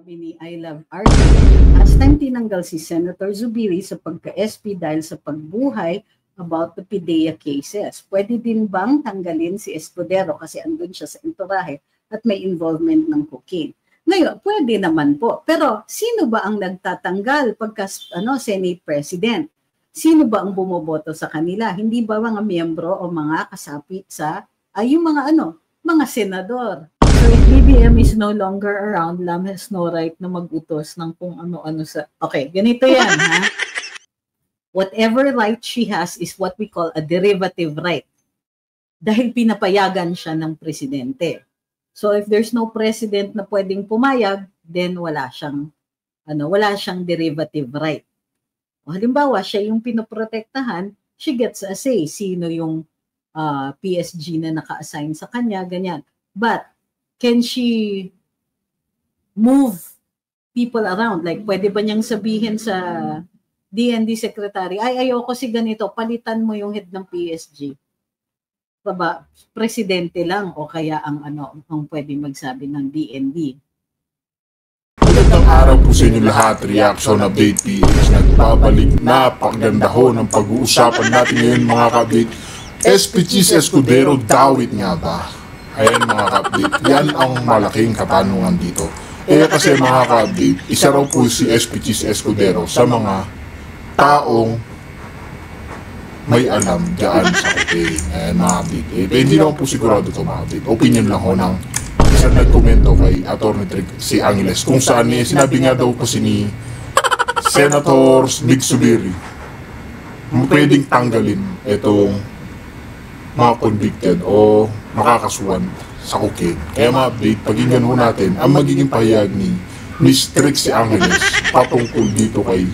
Sabi ni I Love RT, last time tinanggal si Senator Zubiri sa pagka-SP dahil sa pagbuhay about the PIDEA cases. Pwede din bang tanggalin si Escudero kasi andun siya sa entourahe at may involvement ng cocaine? Ngayon, pwede naman po. Pero sino ba ang nagtatanggal pagka Senate President? Sino ba ang bumoboto sa kanila? Hindi ba mga miyembro o mga kasapit sa yung mga senador? So if BBM is no longer around, Lam has no right na mag-utos ng kung ano-ano sa... Okay, ganito yan, ha? Whatever right she has is what we call a derivative right. Dahil pinapayagan siya ng presidente. So if there's no president na pwedeng pumayag, then wala siyang derivative right. O halimbawa, siya yung pinoprotektahan, she gets a say. Sino yung PSG na naka-assign sa kanya, ganyan. But can she move people around? Like, pwede ba niyang sabihin sa DND secretary, ayoko si ganito, palitan mo yung head ng PSG. Baba, presidente lang o kaya ang pwede magsabi ng DND. Magandang araw po sa inyo lahat, Reaction Update PH. Nagbabalik na, pakaganda ho ng pag-uusapan natin ngayon mga ka-update. SP Cheese Escudero, dawit nga ba? Ayan mga ka-update, yan ang malaking katanungan dito. Kasi mga ka-update, isa raw po si SP Cheese Escudero sa mga taong may alam dyan sa cocaine. Ayan mga update. Hindi naman po sigurado ito mga update. Opinion lang ho ng isang nagkomento kay Atty. si Angeles kung saan sinabi nga daw kasi ni Senator Mig Zubiri pwedeng tanggalin itong mga convicted o makakasuhan sa cocaine. Kaya mga update, pakinggan ho natin ang magiging pahayag ni Miss Trixie Angeles patungkol dito kay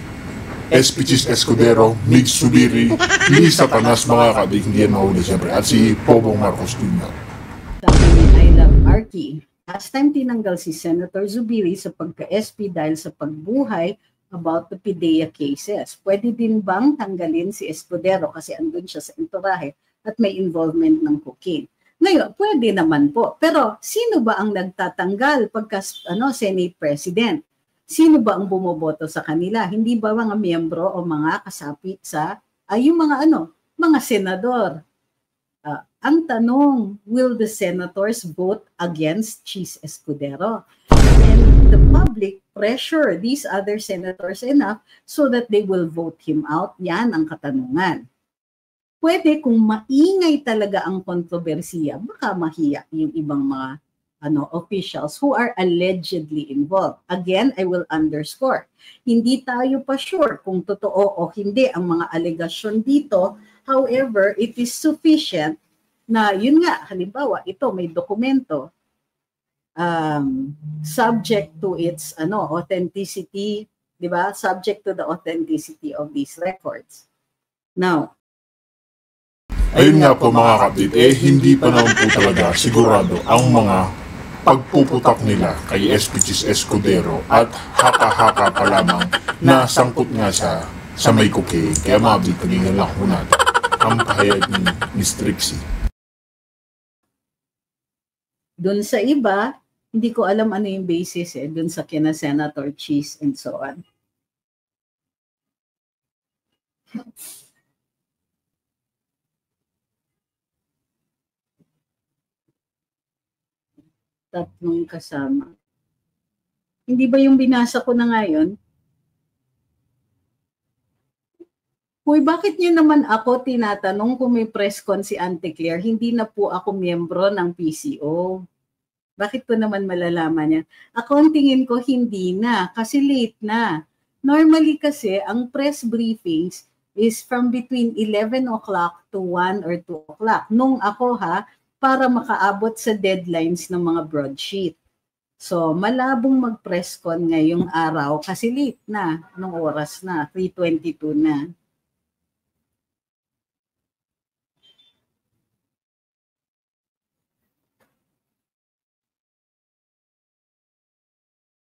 SP Cheese Escudero, Mig Zubiri, Lisa Tanas, mga kadig, hindi yan mahuli siyempre, at si Pobong Marcos Jr. Sabi ni I Love RT, last time tinanggal si Senator Zubiri sa pagka-SP dahil sa pagbuhay about the PIDEA cases. Pwede din bang tanggalin si Escudero kasi andun siya sa entourahe at may involvement ng cocaine? Ngayon, pwede naman po. Pero sino ba ang nagtatanggal pagka Senate President? Sino ba ang bumoboto sa kanila? Hindi ba mga miyembro o mga kasapit sa yung mga senador? Ang tanong, will the senators vote against Cheese Escudero? And the public pressure these other senators enough so that they will vote him out? Yan ang katanungan. Pwede kung maingay talaga ang kontrobersiya, baka mahiya yung ibang mga officials who are allegedly involved. Again, I will underscore, hindi tayo pa sure kung totoo o hindi ang mga alegasyon dito. However, it is sufficient na yun nga, halimbawa, ito may dokumento subject to its authenticity, di ba? Subject to the authenticity of these records. Now, ayun nga po mga kapatid, hindi pa naman po talaga sigurado ang mga pagpuputak nila kay SP Cheese Escudero at haka-haka pa lamang na sangkot nga sa may cocaine. Kaya mga kapatid, pagingin lang po natin ang pahayag ni Miss Trixie. Doon sa iba, hindi ko alam ano yung basis doon sa kina Senator Cheese and so on. Tatlong kasama. Hindi ba yung binasa ko na ngayon? Uy, bakit niyo naman ako tinatanong kung may press con si Auntie Claire? Hindi na po ako miyembro ng PCO. Bakit ko naman malalaman yan? Ako ang tingin ko hindi na, kasi late na. Normally kasi, ang press briefings is from between 11 o'clock to 1 or 2 o'clock. Nung ako para makaabot sa deadlines ng mga broadsheet. So, malabong mag-press con ngayong araw kasi late na, nung oras na, 3:22 na.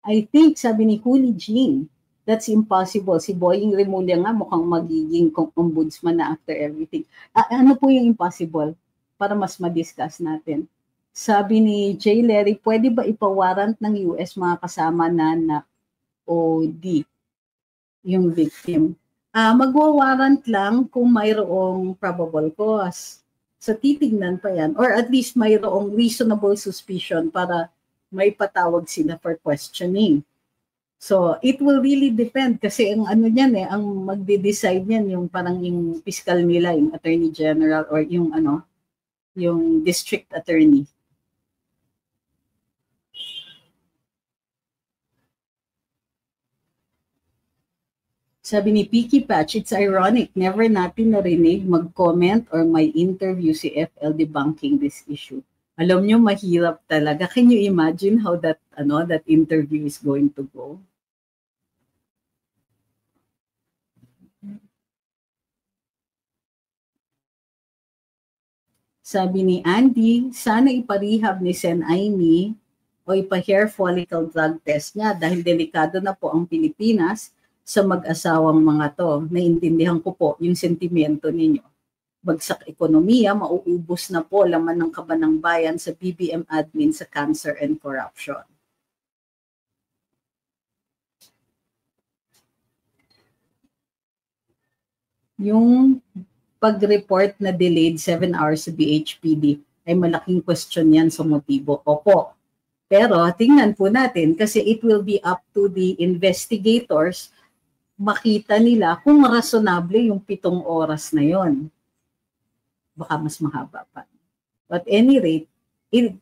I think, sabi ni Huli Jean, that's impossible. Si Boying Remulla nga mukhang magiging ombudsman na after everything. Ano po yung impossible? Para mas ma-discuss natin. Sabi ni J. Larry, pwede ba ipawarrant ng US mga kasama na OD yung victim? Magwa-warrant lang kung mayroong probable cause. So titignan pa yan. Or at least mayroong reasonable suspicion para may patawag sila for questioning. So it will really depend kasi ang ano niyan ang magde-decide niyan yung parang yung fiscal nila, yung attorney general or yung yung district attorney. Sabi ni Picky Patch, it's ironic, never natin narinig mag-comment or may interview si FL debunking this issue. Alam nyo, mahirap talaga. Can you imagine how that interview is going to go? Sabi ni Andy, sana iparehab ni Sen Aimee o ipa-hair follicle drug test niya dahil delikado na po ang Pilipinas sa mag-asawang mga to. Naintindihan ko po yung sentimento ninyo. Bagsak ekonomiya, mauubos na po laman ng kaban ng bayan sa BBM admin sa cancer and corruption. Yung pag-report na delayed 7 hours sa BHPD ay malaking question yan sa motibo. Opo. Pero tingnan po natin kasi it will be up to the investigators makita nila kung rationable yung 7 oras na yon. Baka mas mahaba pa. But any rate,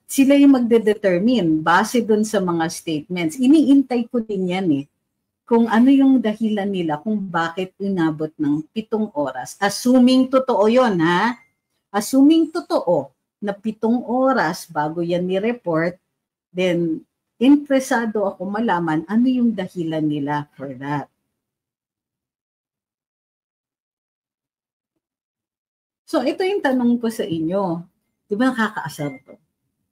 sila yung magde-determine base dun sa mga statements. Iniintay ko din yan kung ano yung dahilan nila kung bakit inabot ng 7 oras. Assuming totoo yon ha? Assuming totoo na 7 oras bago yan ni-report, then interesado ako malaman ano yung dahilan nila for that. So, ito yung tanong ko sa inyo. Di ba nakakaasar to?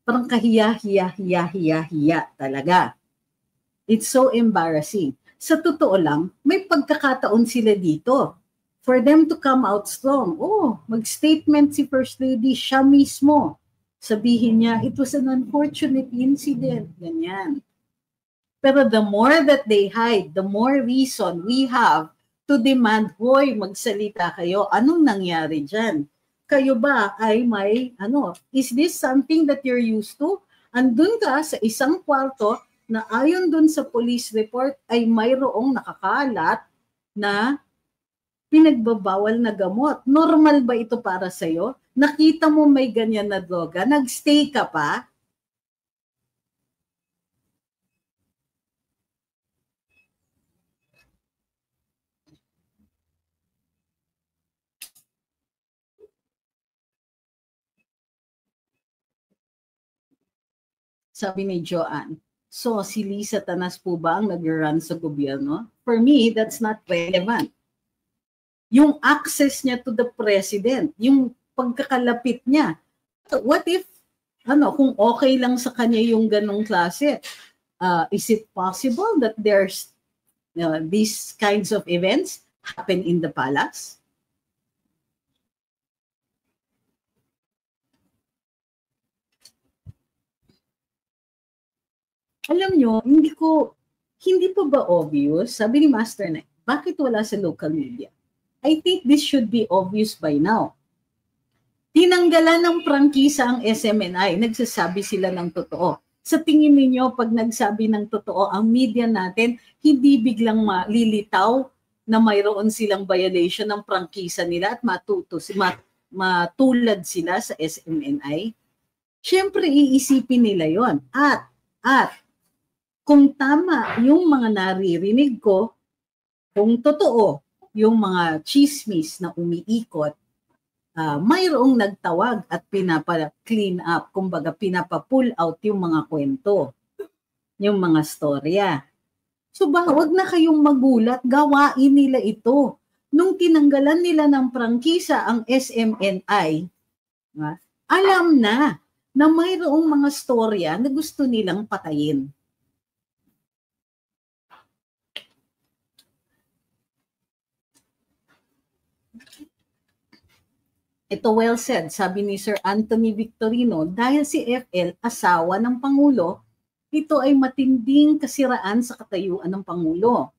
Parang kahiya talaga. It's so embarrassing. Sa totoo lang, may pagkakataon sila dito for them to come out strong. Oh, mag-statement si First Lady, siya mismo. Sabihin niya, it was an unfortunate incident. Ganyan. Pero the more that they hide, the more reason we have to demand, hoy, magsalita kayo. Anong nangyari dyan? Kayo ba ay may, is this something that you're used to? Andun ka sa isang kwarto na ayon dun sa police report ay mayroong nakakalat na pinagbabawal na gamot. Normal ba ito para sa'yo? Nakita mo may ganyan na droga, nagstay ka pa? Sabi ni Joanne, so si Lisa Tanas po ba ang nag-run sa gobyerno? For me, that's not relevant. Yung access niya to the president, yung pagkakalapit niya. What if, kung okay lang sa kanya yung ganong klase, is it possible that there's these kinds of events happen in the palace? Alam nyo, hindi pa ba obvious? Sabi ni Master Knight, bakit wala sa local media? I think this should be obvious by now. Tinanggalan ng prangkisa ang SMNI, nagsasabi sila ng totoo. Sa tingin ninyo, pag nagsabi ng totoo, ang media natin, hindi biglang malilitaw na mayroon silang violation ng prangkisa nila at matulad sila sa SMNI? Siyempre, iisipin nila yon. At kung tama yung mga naririnig ko, kung totoo yung mga chismis na umiikot, mayroong nagtawag at pinapa-clean up, kumbaga pinapa-pull out yung mga kwento, yung mga storya. So wag na kayong magulat, gawain nila ito. Nung tinanggalan nila ng prangkisa ang SMNI, alam na mayroong mga storya na gusto nilang patayin. Ito well said, sabi ni Sir Anthony Victorino, dahil si FL asawa ng Pangulo, ito ay matinding kasiraan sa katayuan ng Pangulo.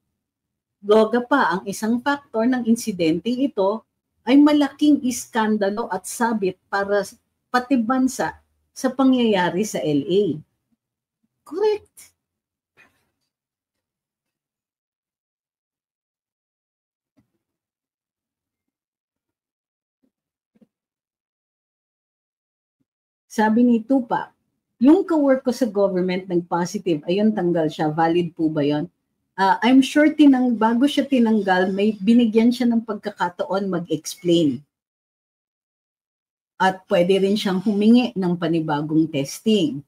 Droga pa ang isang faktor ng insidenteng ito ay malaking iskandalo at sabit para pati bansa sa pangyayari sa LA. Correct. Sabi ni Tupac, yung ka-work ko sa government nag-positive, ayun tanggal siya, valid po ba yun? I'm sure bago siya tinanggal, may binigyan siya ng pagkakataon mag-explain. At pwede rin siyang humingi ng panibagong testing.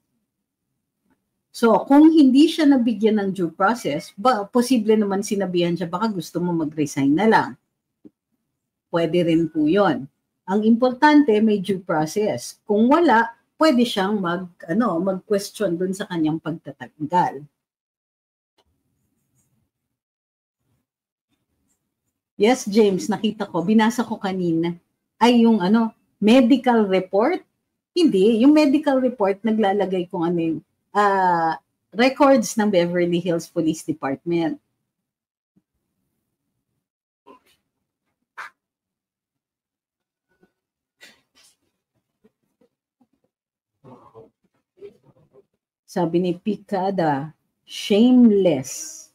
So, kung hindi siya nabigyan ng due process, posible naman sinabihan siya, baka gusto mo mag-resign na lang. Pwede rin po yun. Ang importante, may due process. Kung wala, pwede siyang mag-question dun sa kanyang pagtatanggal. Yes, James, nakita ko, binasa ko kanina, ay yung medical report. Hindi, yung medical report, naglalagay kung yung records ng Beverly Hills Police Department. Sabi ni Picada, shameless.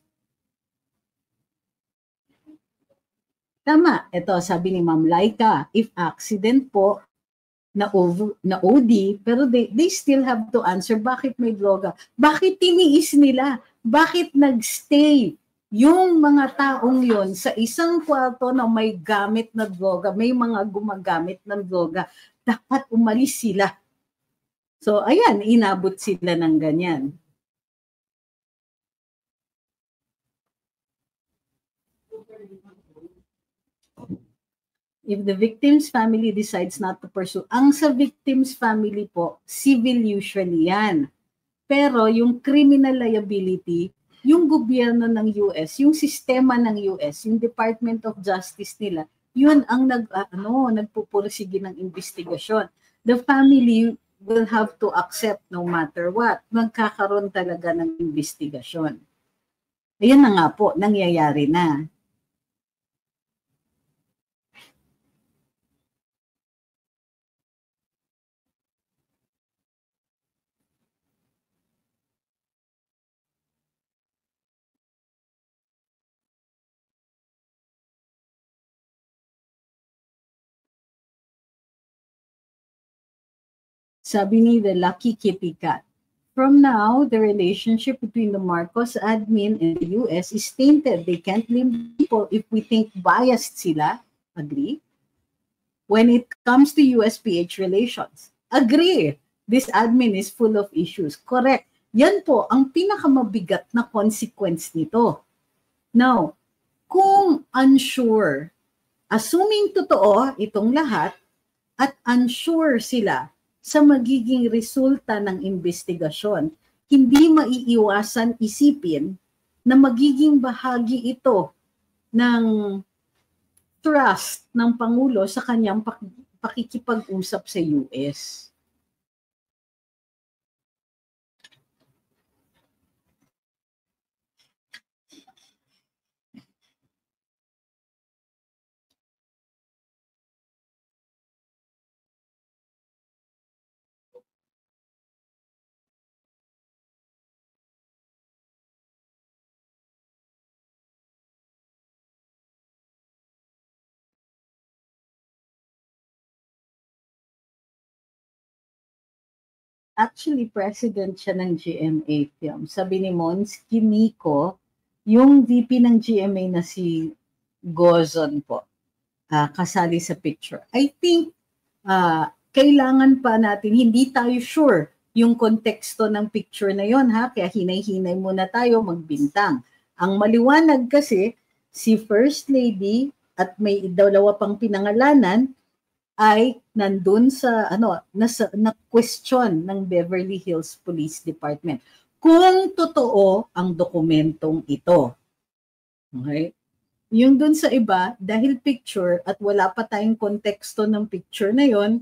Tama, ito sabi ni Ma'am Laika, if accident po, na OD, pero they still have to answer, bakit may droga? Bakit tiniis nila? Bakit nagstay yung mga taong yon sa isang kwarto na may gamit na droga, may mga gumagamit ng droga? Dapat umalis sila. So, ayan, inabot sila ng ganyan. If the victim's family decides not to pursue, ang sa victim's family po, civil usually yan. Pero yung criminal liability, yung gobyerno ng US, yung sistema ng US, yung Department of Justice nila, yun ang nagpupursige ng investigasyon. The family will have to accept no matter what. Magkakaroon talaga ng investigasyon. Ayan na nga po, nangyayari na. Sabi ni The Lucky Kitty Cat, from now, the relationship between the Marcos admin and the US is tainted. They can't blame people if we think biased sila. Agree? When it comes to USPH relations, agree. This admin is full of issues. Correct. Yan po ang pinakamabigat na consequence nito. Now, kung unsure, assuming totoo itong lahat, at unsure sila sa magiging resulta ng investigasyon, hindi maiiwasan isipin na magiging bahagi ito ng trust ng Pangulo sa kanyang pakikipag-usap sa US. Actually, president siya ng GMA Film. Sabi ni Mons Kimiko, yung VP ng GMA na si Gozon po, kasali sa picture. I think, kailangan pa natin, hindi tayo sure yung konteksto ng picture na yon, ha? Kaya hinay-hinay muna tayo magbintang. Ang maliwanag kasi, si First Lady at may dalawa pang pinangalanan, ay nandun sa na question ng Beverly Hills Police Department kung totoo ang dokumentong ito. Okay? Yung dun sa iba, dahil picture at wala pa tayong konteksto ng picture na yon,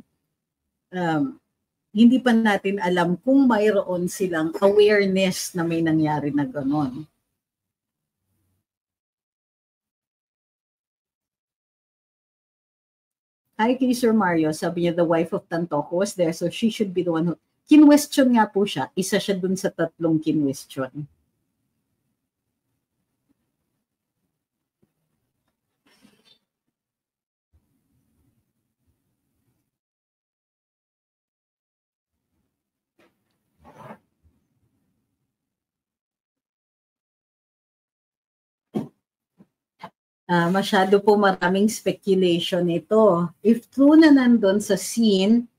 hindi pa natin alam kung mayroon silang awareness na may nangyari na gano'n. Hi kay Sir Mario, sabi niya the wife of Tantoco was there, so she should be the one who... Kinwestiyon nga po siya, isa siya dun sa 3 kinwestiyon. Masyado po maraming speculation ito. If true na nandun sa scene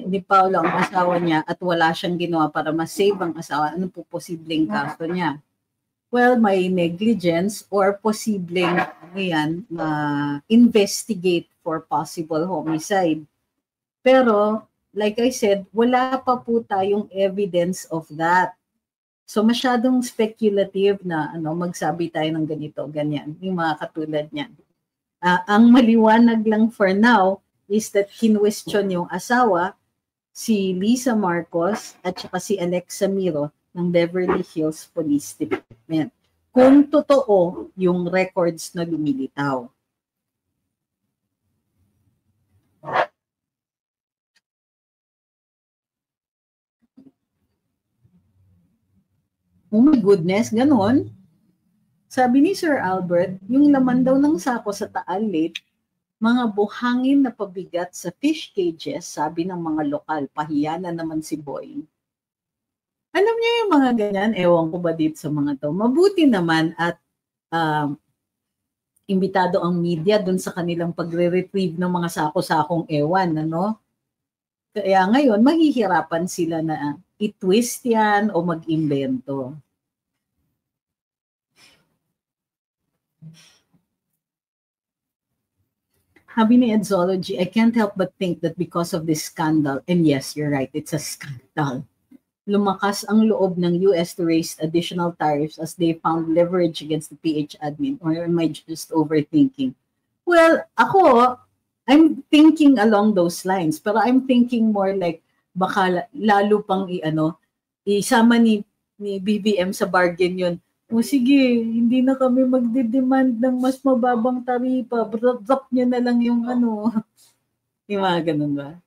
ni Paolo ang asawa niya at wala siyang ginawa para ma-save ang asawa, ano po posibleng kaso niya? Well, may negligence or posibleng investigate for possible homicide. Pero, like I said, wala pa po tayong evidence of that. So masyadong speculative na magsabi tayo ng ganito, ganyan, yung mga katulad niyan. Ang maliwanag lang for now is that kinwestiyon yung asawa, si Lisa Marcos at saka si Alexa Miro ng Beverly Hills Police Department. Kung totoo yung records na lumilitaw. Oh my goodness, ganon. Sabi ni Sir Albert, yung laman daw ng sako sa Taal Lake, mga buhangin na pabigat sa fish cages, sabi ng mga lokal, pahiya na naman si Boy. Alam niyo yung mga ganyan, ewan ko ba dito sa mga to. Mabuti naman at imbitado ang media dun sa kanilang pagre-retrieve ng mga sako-sakong ewan, ano? Kaya ngayon, mahihirapan sila na i-twist yan o mag-imbento. Sabi ni Edzology, I can't help but think that because of this scandal, and yes, you're right, it's a scandal, lumakas ang loob ng US to raise additional tariffs as they found leverage against the PH admin, or am I just overthinking? Well, ako, I'm thinking along those lines, pero I'm thinking more like baka lalo pang isama ni BBM sa bargain yun. O sige, hindi na kami magde-demand ng mas mababang taripa, drop nyo na lang yung yung mga ganun ba?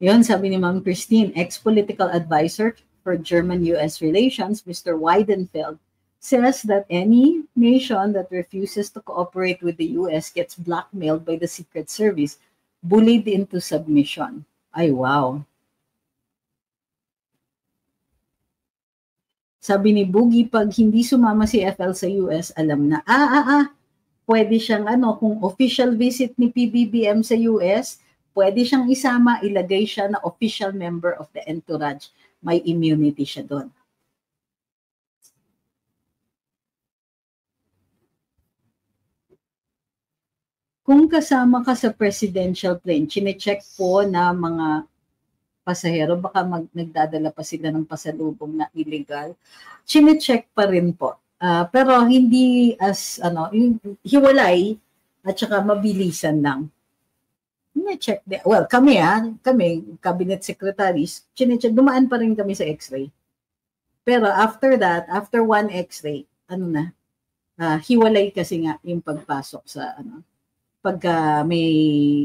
Yun, sabi ni Ma'am Christine, ex-political advisor for German-US relations, Mr. Weidenfeld, says that any nation that refuses to cooperate with the US gets blackmailed by the Secret Service, bullied into submission. Ay, wow. Sabi ni Boogie, pag hindi sumama si FL sa US, alam na, pwede siyang kung official visit ni PBBM sa US, pwede siyang isama, ilagay siya na official member of the entourage. May immunity siya doon. Kung kasama ka sa presidential plane, chine-check po na mga pasahero, baka nagdadala pa sila ng pasalubong na illegal. Chine-check pa rin po. Pero hindi as, hiwalay at saka mabilisan lang. Chine-check din. Well, kami, cabinet secretaries, chine-check, dumaan pa rin kami sa x-ray. Pero after that, after one x-ray, hiwalay kasi nga yung pagpasok sa, pagka may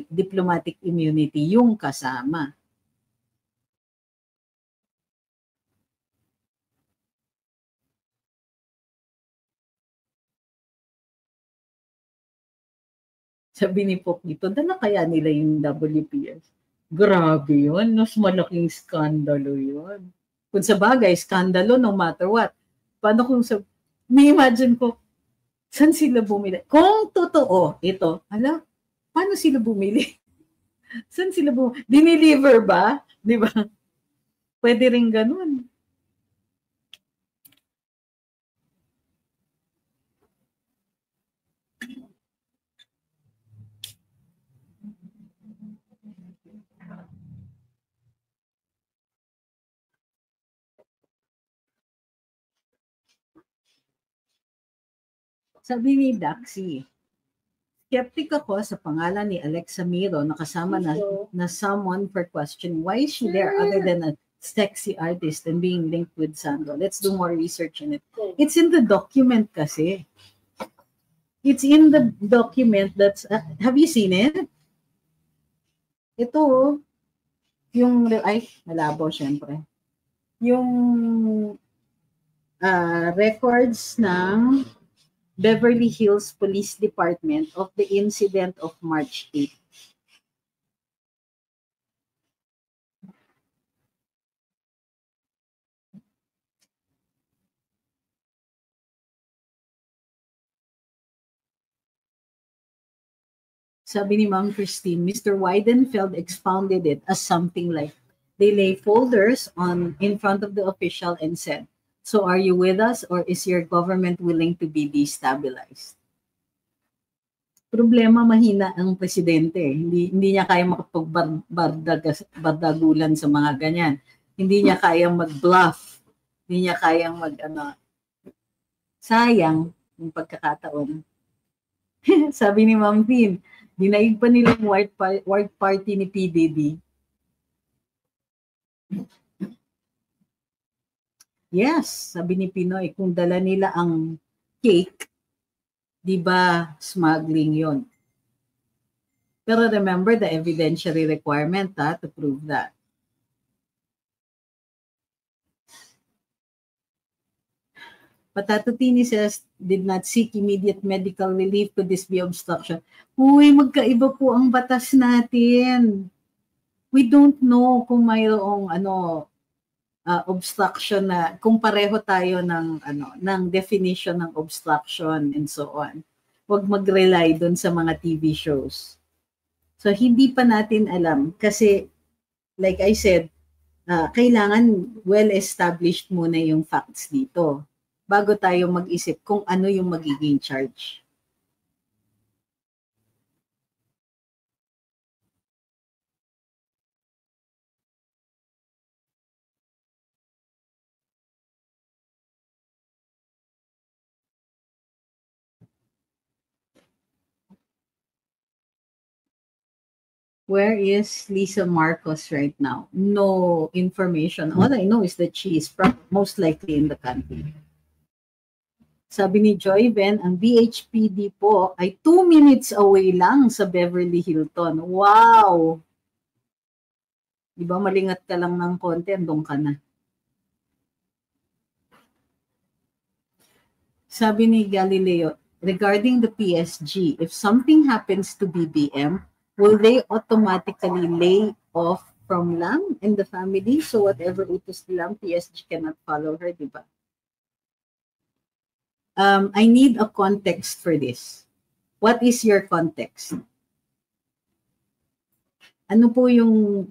diplomatic immunity yung kasama. Sabi ni Pokito, dala kaya nila yung WPS? Grabe yun, mas malaking skandalo yun. Kung sa bagay, skandalo no matter what. Paano kung may imagine ko, saan sila bumili? Kung totoo, ito, paano sila bumili? Saan sila bumili? Dineliver ba? Di ba? Pwede rin ganun. Sabi ni Daxi, skeptic ako sa pangalan ni Alexa Miro na kasama na someone for question. Why is she there other than a sexy artist and being linked with Sandro? Let's do more research on it. It's in the document kasi. It's in the document that's, have you seen it? Ito, yung, ay, malabo syempre. Yung records ng Beverly Hills Police Department of the incident of March 8. Sabi ni Ma'am Christine, Mr. Weidenfeld expounded it as something like, they lay folders in front of the official and said, so are you with us or is your government willing to be destabilized? Problema, mahina ang presidente. Hindi niya kaya makapagbardagulan sa mga ganyan. Hindi niya kayang mag-bluff. Hindi niya kayang sayang yung pagkakataon. Sabi ni Ma'am Tin, dinaig pa nilang work party ni PDD. Yes, sabi ni Pinoy, kung dala nila ang cake, di ba smuggling yon? Pero remember the evidentiary requirement to prove that. Patatutini says, did not seek immediate medical relief. Could this be obstruction? Uy, magkaiba po ang batas natin. We don't know kung mayroong obstruction na, kung pareho tayo ng definition ng obstruction and so on. Huwag mag-rely dun sa mga TV shows. So, hindi pa natin alam. Kasi, like I said, kailangan well-established muna yung facts dito bago tayo mag-isip kung ano yung magiging charge. Where is Lisa Marcos right now? No information. All I know is that she is most likely in the country. Sabi ni Joy Ben, ang BHPD po ay 2 minutes away lang sa Beverly Hilton. Wow! Diba malingat ka lang ng konti, andun ka na. Sabi ni Galileo, regarding the PSG, if something happens to BBM, will they automatically lay off from Lam and the family? So whatever utos Lam, PSG cannot follow her, diba? I need a context for this. What is your context? Ano po yung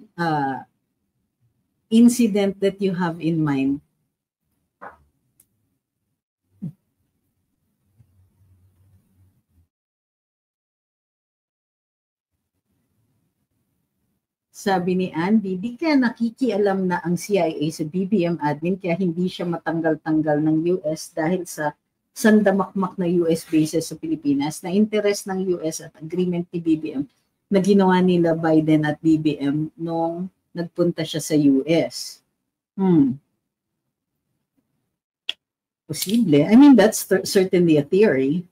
incident that you have in mind? Sabi ni Andy, di kaya nakikialam na ang CIA sa BBM admin kaya hindi siya matanggal-tanggal ng US dahil sa sandamakmak na US bases sa Pilipinas na interest ng US at agreement ni BBM na ginawa nila Biden at BBM nung nagpunta siya sa US. Posible. I mean, that's certainly a theory.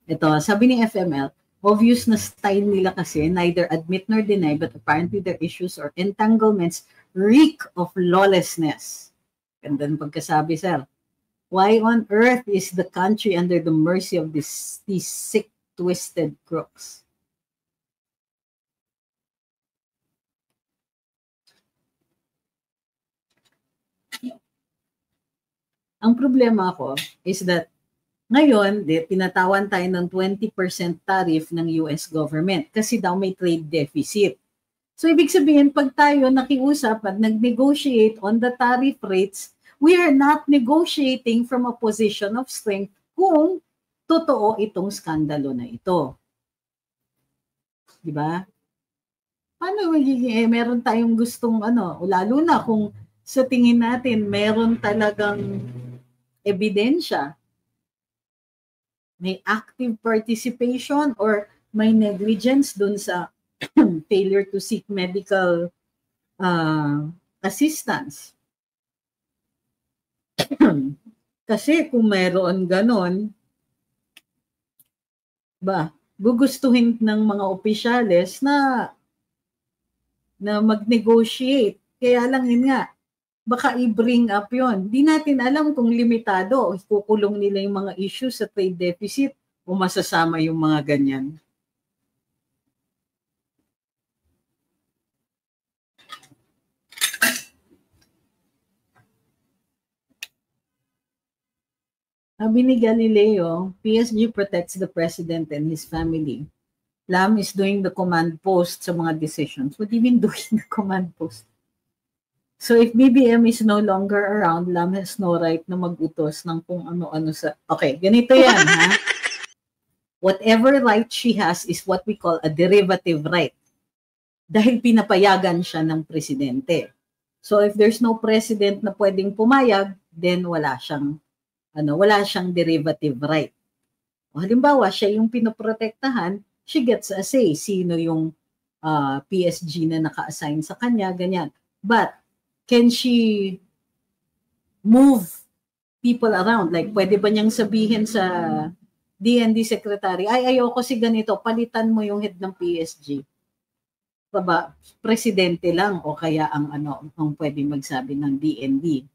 Ito, sabi ni FML, obvious na style nila kasi neither admit nor deny but apparently their issues or entanglements reek of lawlessness. And then pagkasabi, sir, why on earth is the country under the mercy of these sick, twisted crooks? Ang problema ko is that ngayon, tinatawan tayo ng 20% tariff ng US government kasi daw may trade deficit. So, ibig sabihin, pag tayo nakiusap at nag-negotiate on the tariff rates, we are not negotiating from a position of strength kung totoo itong skandalo na ito. Diba? Paano magiging, meron tayong gustong lalo na kung sa tingin natin meron talagang ebidensya, may active participation or may negligence dun sa failure to seek medical assistance. Kasi kung meron ganon, gugustuhin ng mga opisyales na mag-negotiate. Kaya lang yun nga, baka i-bring up yon. Di natin alam kung limitado, kukulong nila yung mga issues sa trade deficit o masasama yung mga ganyan. Sabi ni Galileo, PSG protects the president and his family. Lam is doing the command post sa mga decisions. What do you mean doing the command post? So if BBM is no longer around, Lam has no right na mag-utos ng kung ano-ano sa... Okay, ganito yan, ha? Whatever right she has is what we call a derivative right. Dahil pinapayagan siya ng presidente. So if there's no president na pwedeng pumayag, then wala siyang derivative right. O halimbawa, siya yung pinoprotektahan, she gets a say sino yung PSG na naka-assign sa kanya, ganyan. But can she move people around? Like, pwede ba niyang sabihin sa DND secretary, ay ayoko si ganito, palitan mo yung head ng PSG. Presidente lang o kaya ang pwede magsabi ng DND.